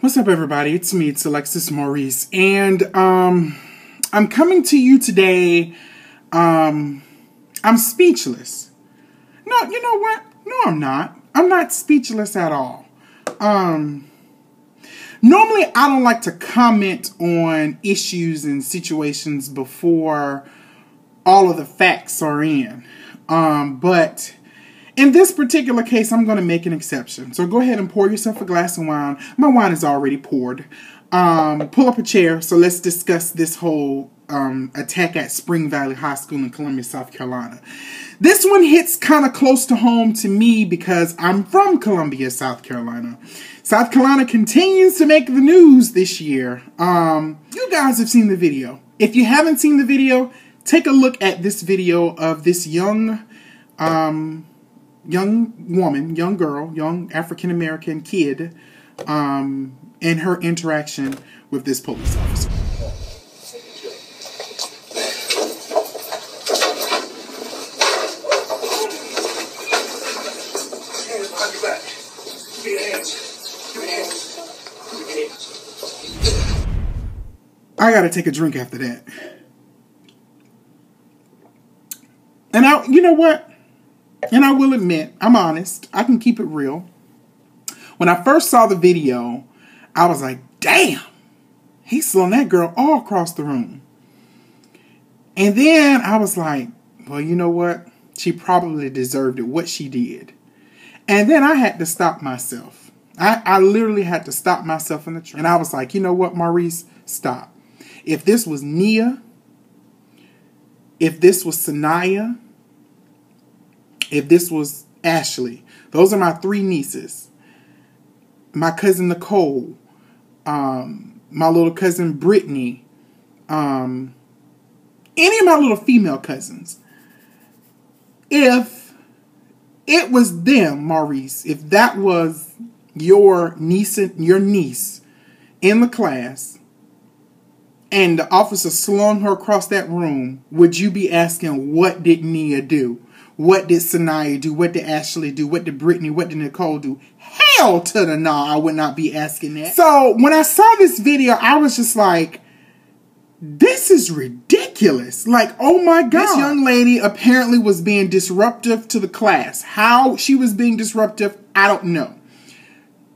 What's up, everybody? It's me, it's AlexisMaurice, and I'm coming to you today. I'm speechless. No, you know what? No, I'm not. I'm not speechless at all. Normally, I don't like to comment on issues and situations before all of the facts are in. But in this particular case, I'm going to make an exception. So go ahead and pour yourself a glass of wine. My wine is already poured. Pull up a chair. So let's discuss this whole attack at Spring Valley High School in Columbia, South Carolina. This one hits kind of close to home to me because I'm from Columbia, South Carolina. South Carolina continues to make the news this year. You guys have seen the video. If you haven't seen the video, take a look at this video of this young woman, young girl, young African-American kid, and her interaction with this police officer. Hands behind your back. Give me your hands. Give me your hands. Give me your hands. I gotta take a drink after that. And you know what? And I will admit, I'm honest. I can keep it real. When I first saw the video, I was like, damn, he's slung that girl all across the room. And then I was like, well, you know what? She probably deserved it, what she did. And then I had to stop myself. I literally had to stop myself in the track. And I was like, you know what, Maurice? Stop. If this was Nia, if this was Sanaya, if this was Ashley, those are my three nieces. My cousin Nicole, my little cousin Brittany, any of my little female cousins. If it was them, Maurice, if that was your niece in the class, and the officer slung her across that room, would you be asking, what did Nia do? What did Sanaya do? What did Ashley do? What did Brittany? What did Nicole do? Hell to the no, I would not be asking that. So when I saw this video, I was just like, this is ridiculous. Like, oh my God. This young lady apparently was being disruptive to the class. How she was being disruptive, I don't know.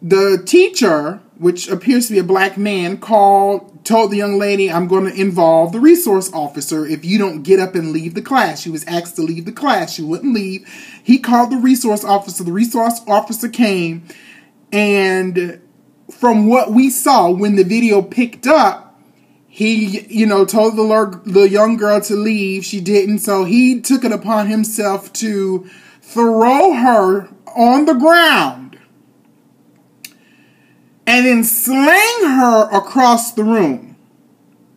The teacher, which appears to be a black man, told the young lady, I'm going to involve the resource officer if you don't get up and leave the class. She was asked to leave the class. She wouldn't leave. He called the resource officer. The resource officer came, and from what we saw when the video picked up, he, told the young girl to leave. She didn't, so he took it upon himself to throw her on the ground and then slang her across the room.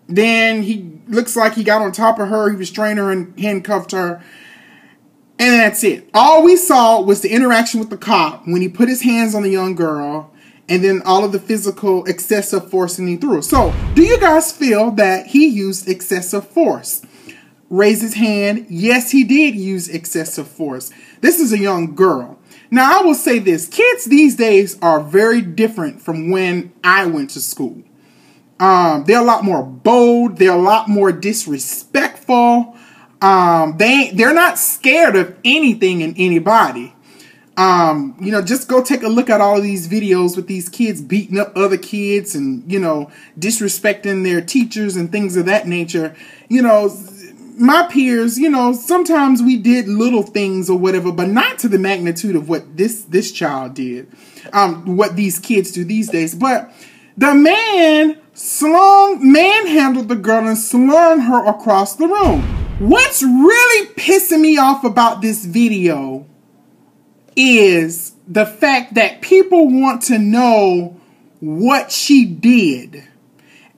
Then he looks like he got on top of her. He restrained her and handcuffed her. And that's it. All we saw was the interaction with the cop when he put his hands on the young girl, and then all of the physical excessive force and he threw. So, do you guys feel that he used excessive force? Raise his hand. Yes, he did use excessive force. This is a young girl. Now, I will say this. Kids these days are very different from when I went to school. They're a lot more bold. They're a lot more disrespectful. They're not scared of anything and anybody. Just go take a look at all of these videos with these kids beating up other kids and, disrespecting their teachers and things of that nature. My peers, sometimes we did little things or whatever, but not to the magnitude of what this child did, what these kids do these days. But the man manhandled the girl and slung her across the room. What's really pissing me off about this video is the fact that people want to know what she did,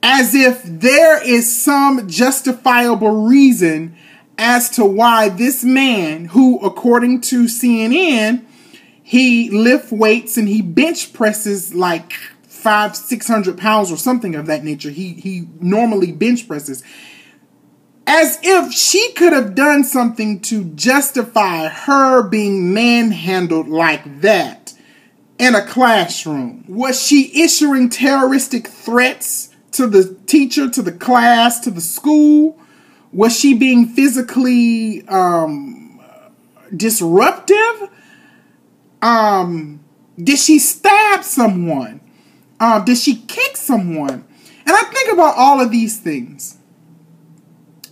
as if there is some justifiable reason as to why this man, who, according to CNN, he lifts weights and he bench presses like 500-600 pounds or something of that nature. He normally bench presses. As if she could have done something to justify her being manhandled like that in a classroom? Was she issuing terroristic threats to the teacher, to the class, to the school? Was she being physically disruptive? Did she stab someone? Did she kick someone? And I think about all of these things.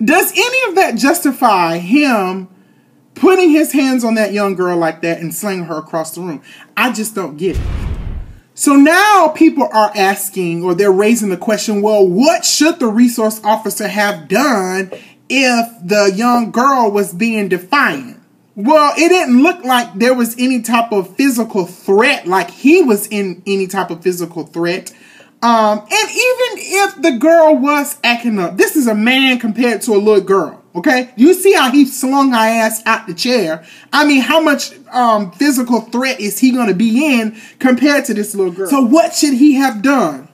Does any of that justify him putting his hands on that young girl like that and slinging her across the room? I just don't get it. So now people are asking, or they're raising the question, well, what should the resource officer have done if the young girl was being defiant? Well, it didn't look like there was any type of physical threat, like he was in any type of physical threat. And even if the girl was acting up, this is a man compared to a little girl, okay? You see how he slung her ass out the chair. I mean, how much physical threat is he going to be in compared to this little girl? So what should he have done?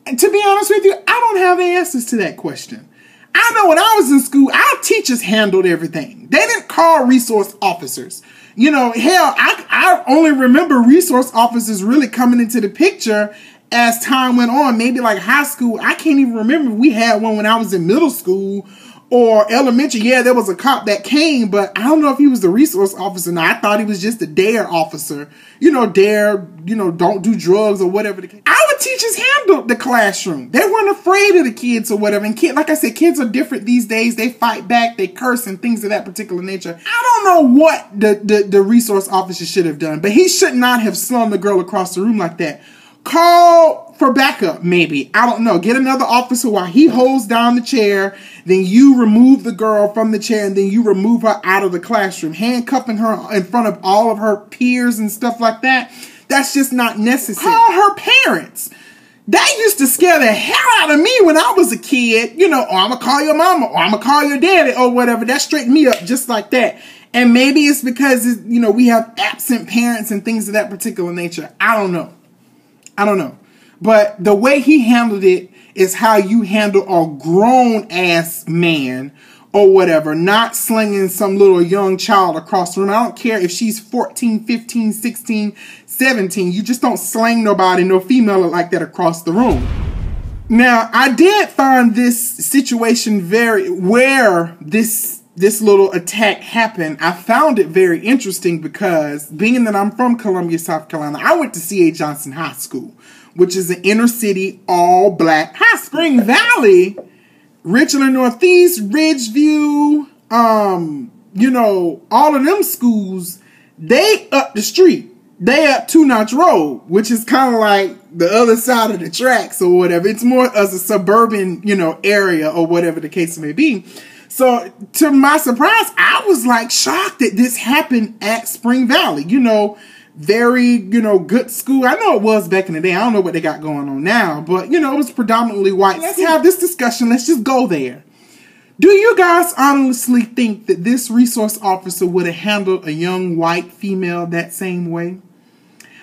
And to be honest with you, I don't have answers to that question. I know when I was in school, our teachers handled everything. They didn't call resource officers. You know, hell, I only remember resource officers really coming into the picture as time went on, maybe like high school. I can't even remember if we had one when I was in middle school or elementary. Yeah, there was a cop that came, but I don't know if he was the resource officer. Now, I thought he was just a DARE officer. You know, DARE, you know, don't do drugs or whatever the case. Our teachers handled the classroom. They weren't afraid of the kids or whatever. And like I said, kids are different these days. They fight back, they curse and things of that particular nature. I don't know what the resource officer should have done, but he should not have slung the girl across the room like that. Call for backup, maybe. I don't know. Get another officer while he holds down the chair. Then you remove the girl from the chair and then you remove her out of the classroom. Handcuffing her in front of all of her peers and stuff like that. That's just not necessary. Call her parents. That used to scare the hell out of me when I was a kid. You know, oh, I'm going to call your mama or I'm going to call your daddy or whatever. That straightened me up just like that. And maybe it's because, you know, we have absent parents and things of that particular nature. I don't know. But the way he handled it is how you handle a grown-ass man or whatever, not slinging some little young child across the room. I don't care if she's 14, 15, 16, 17. You just don't sling nobody, no female like that across the room. Now, I did find this situation where this little attack happened. I found it very interesting because being that I'm from Columbia, South Carolina, I went to C.A. Johnson High School, which is an inner city all black high school. Spring Valley, Richland Northeast, Ridgeview, you know, all of them schools, they up the street. They up Two Notch Road, which is kind of like the other side of the tracks or whatever. It's more as a suburban, you know, area or whatever the case may be. So to my surprise, I was like shocked that this happened at Spring Valley. You know, very, you know, good school. I know it was back in the day. I don't know what they got going on now, but you know, it was predominantly white. Let's have this discussion. Let's just go there. Do you guys honestly think that this resource officer would have handled a young white female that same way?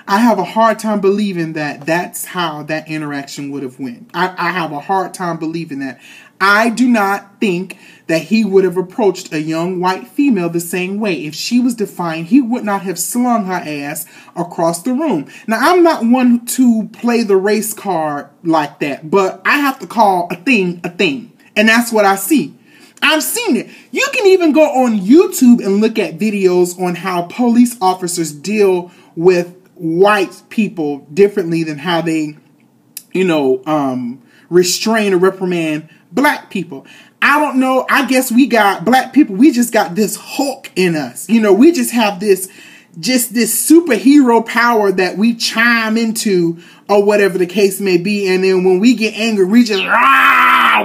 I have a hard time believing that that's how that interaction would have went. I have a hard time believing that. I do not think that he would have approached a young white female the same way. If she was defiant, he would not have slung her ass across the room. Now, I'm not one to play the race card like that, but I have to call a thing a thing. And that's what I see. I've seen it. You can even go on YouTube and look at videos on how police officers deal with white people differently than how they, you know, restrain or reprimand black people. I don't know. I guess we got black people. We just got this Hulk in us. You know, we just have this superhero power that we chime into or whatever the case may be. And then when we get angry, we just,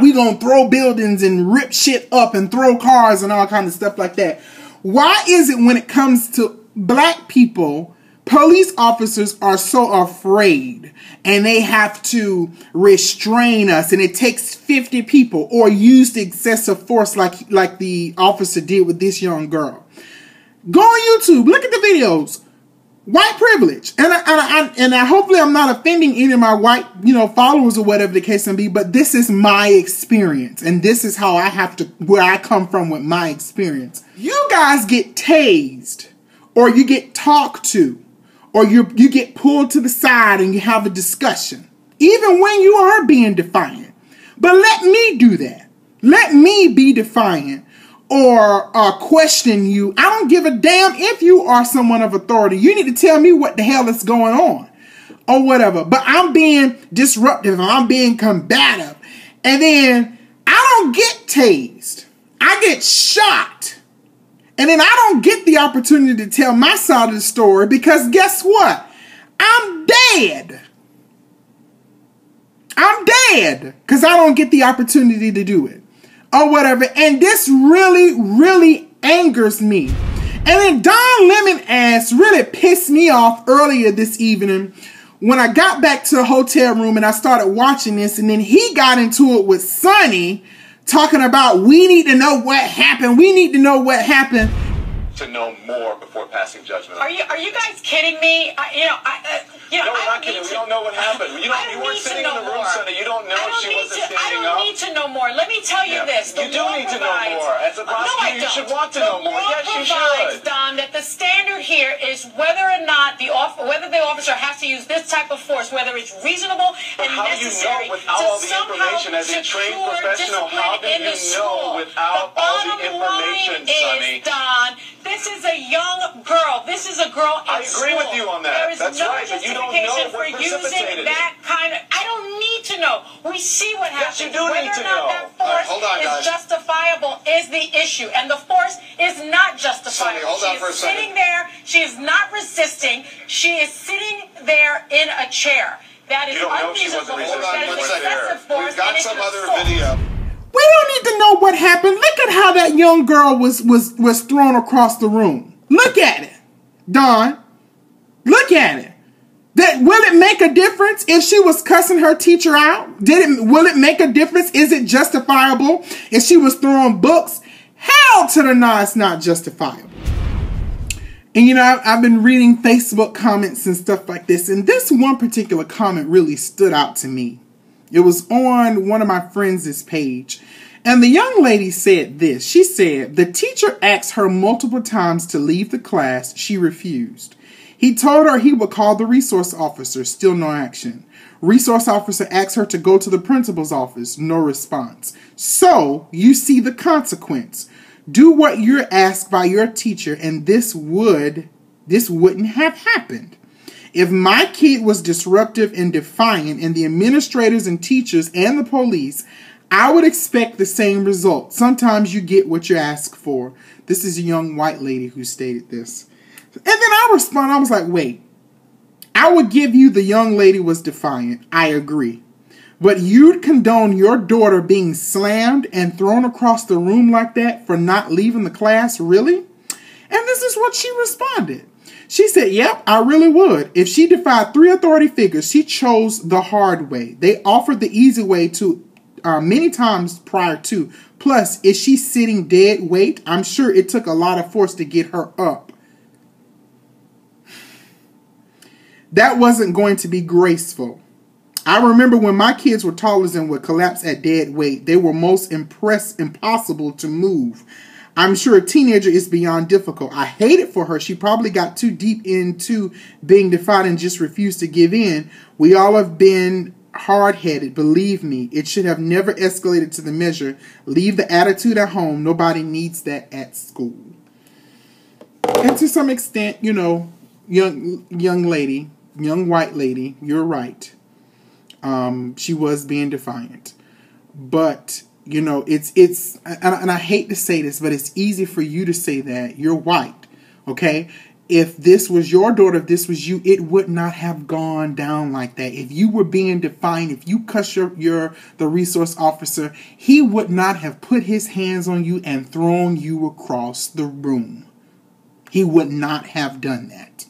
we gonna throw buildings and rip shit up and throw cars and all kinds of stuff like that. Why is it when it comes to black people, police officers are so afraid and they have to restrain us and it takes 50 people or use the excessive force like the officer did with this young girl? Go on YouTube, look at the videos. White privilege. And I hopefully I'm not offending any of my white, you know, followers or whatever the case may be, but this is my experience and this is how where I come from with my experience. You guys get tased or you get talked to or you get pulled to the side and you have a discussion, even when you are being defiant. But let me do that. Let me be defiant or question you. I don't give a damn if you are someone of authority. You need to tell me what the hell is going on or whatever. But I'm being disruptive. I'm being combative. And then I don't get tased. I get shot. And then I don't get the opportunity to tell my side of the story because guess what? I'm dead. I'm dead because I don't get the opportunity to do it or whatever. And this really, really angers me. And then Don Lemon ass really pissed me off earlier this evening when I got back to the hotel room and I started watching this. And then he got into it with Sonny talking about we need to know what happened. We need to know what happened. To know more before passing judgment. Are you guys kidding me? No, we're not kidding. We don't know what happened. You weren't sitting in the room, Sonny. You don't know if she wasn't standing up. I don't need to know more. Let me tell you this. You do need to know more. As a prosecutor, you should want to know more. Yes, you should. Don, that the standard here is whether or not the officer has to use this type of force, whether it's reasonable and necessary. How do you know without all the information as a trained professional? How do you know without all the information, Sonny? Don, this is a young girl. This is a girl in school. I agree with you on that. That's right, but you don't know what precipitated it. That kind of, I don't need to know. We see what happens. Yes, you do need to know. Whether or not that force is justifiable is the issue. And the force is not justifiable. Sonny, hold on for a second. She is sitting there. She is not resisting. She is sitting there in a chair. That is unreasonable. That is excessive force. We've got some other video. We don't need to know what happened. Look at how that young girl was thrown across the room. Look at it, Don. Look at it. Will it make a difference if she was cussing her teacher out? Will it make a difference? Is it justifiable if she was throwing books? Hell to the no, it's not justifiable. And you know, I've been reading Facebook comments and stuff like this, and this one particular comment really stood out to me. It was on one of my friends' page. And the young lady said this. She said, the teacher asked her multiple times to leave the class. She refused. He told her he would call the resource officer. Still no action. Resource officer asked her to go to the principal's office. No response. So you see the consequence. Do what you're asked by your teacher and this wouldn't have happened. If my kid was disruptive and defiant and the administrators and teachers and the police, I would expect the same result. Sometimes you get what you ask for. This is a young white lady who stated this. And then I respond, I was like, wait, I would give you the young lady was defiant. I agree. But you'd condone your daughter being slammed and thrown across the room like that for not leaving the class? Really? And this is what she responded. She said, yep, I really would. If she defied 3 authority figures, she chose the hard way. They offered the easy way to many times prior to. Plus, is she sitting dead weight? I'm sure it took a lot of force to get her up. That wasn't going to be graceful. I remember when my kids were taller and would collapse at dead weight, they were most impossible to move. I'm sure a teenager is beyond difficult. I hate it for her. She probably got too deep into being defiant and just refused to give in. We all have been hard-headed. Believe me, it should have never escalated to the measure. Leave the attitude at home. Nobody needs that at school. And to some extent, you know, young lady, young white lady, you're right. She was being defiant. But you know, and I hate to say this, but it's easy for you to say that. You're white, okay? If this was your daughter, if this was you, it would not have gone down like that. If you were being defiant, if you cussed the resource officer, he would not have put his hands on you and thrown you across the room. He would not have done that,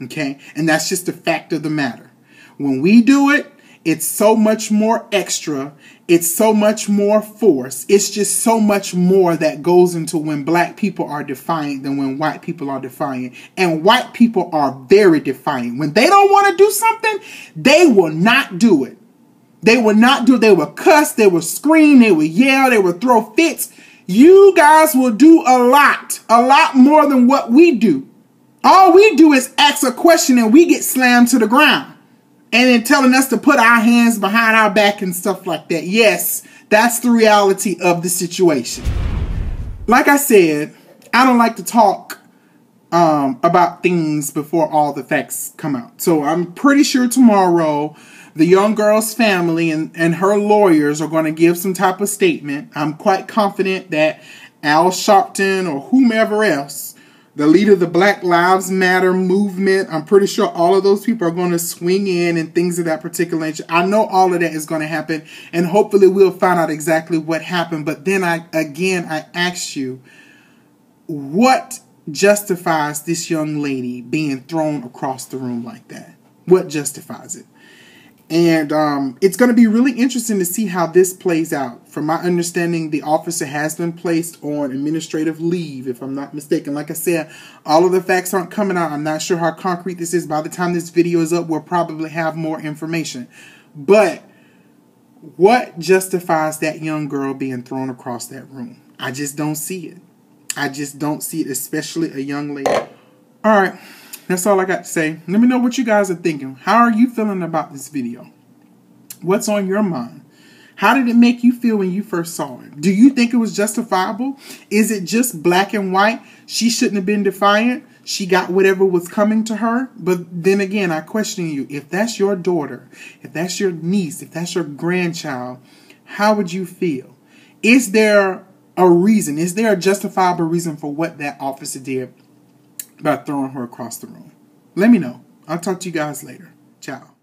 okay? And that's just the fact of the matter. When we do it, it's so much more extra. It's so much more force. It's just so much more that goes into when black people are defiant than when white people are defiant. And white people are very defiant. When they don't want to do something, they will not do it. They will not do it. They will cuss. They will scream. They will yell. They will throw fits. You guys will do a lot more than what we do. All we do is ask a question and we get slammed to the ground. And then telling us to put our hands behind our back and stuff like that. Yes, that's the reality of the situation. Like I said, I don't like to talk about things before all the facts come out. So I'm pretty sure tomorrow the young girl's family and her lawyers are going to give some type of statement. I'm quite confident that Al Sharpton or whomever else, the leader of the Black Lives Matter movement, I'm pretty sure all of those people are going to swing in and things of that particular nature. I know all of that is going to happen, and hopefully we'll find out exactly what happened. But then I ask you, what justifies this young lady being thrown across the room like that? What justifies it? And it's going to be really interesting to see how this plays out. From my understanding, the officer has been placed on administrative leave, if I'm not mistaken. Like I said, all of the facts aren't coming out. I'm not sure how concrete this is. By the time this video is up, we'll probably have more information. But what justifies that young girl being thrown across that room? I just don't see it. I just don't see it, especially a young lady. All right. That's all I got to say. Let me know what you guys are thinking. How are you feeling about this video? What's on your mind? How did it make you feel when you first saw it? Do you think it was justifiable? Is it just black and white? She shouldn't have been defiant. She got whatever was coming to her. But then again, I question you. If that's your daughter, if that's your niece, if that's your grandchild, how would you feel? Is there a reason? Is there a justifiable reason for what that officer did by throwing her across the room? Let me know. I'll talk to you guys later. Ciao.